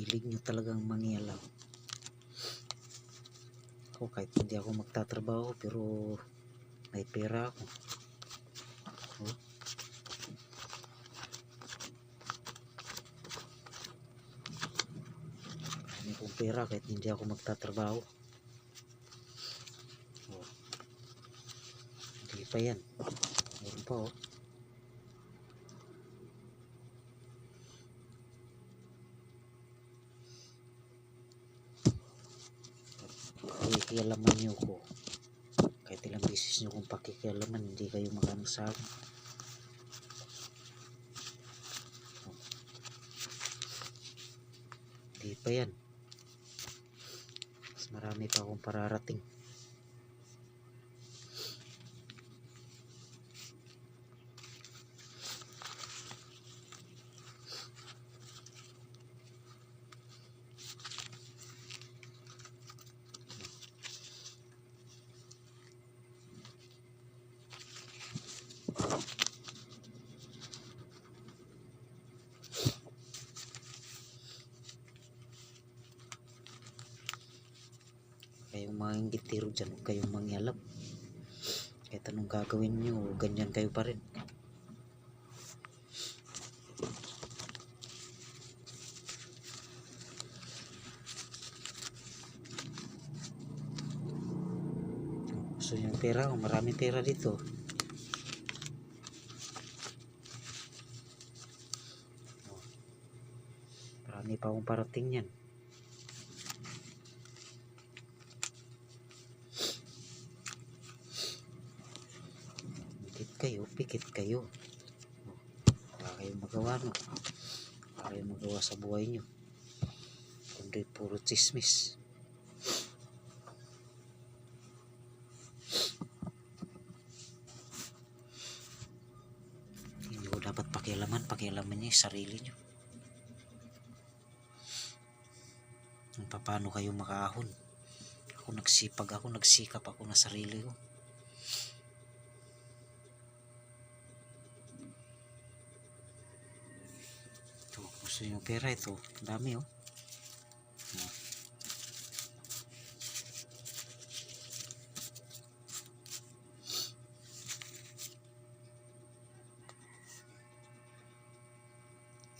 hilig nyo talagang mangialam. Ako kahit hindi ako magtatrabaho pero may pera ako. Oh. May akong pera kahit hindi ako magtatrabaho. Oh. Hindi pa yan. Meron pa oh. Pakikialaman nyo ko. Kahit ilang beses nyo kung pakikialaman, hindi kayo makano sa akin. Hindi pa yan. Mas marami pa akong pararating. Kayong mga inggitero dyan, huwag kayong mangialam. Kahit anong gagawin nyo, ganyan kayo pa rin. So yung pera, maraming pera dito. Marami pa akong parating yan. Pikit kayo. Wala kayong magawa, no? Wala kayong magawa sa buhay nyo. Kundi puro chismis. Hindi ko dapat pakialaman nyo yung sarili nyo. Paano kayo makaahon? Ako nagsikap ako na sarili ko. Gusto nyo pera ito, dami oh.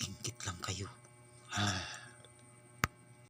Ingit lang kayo.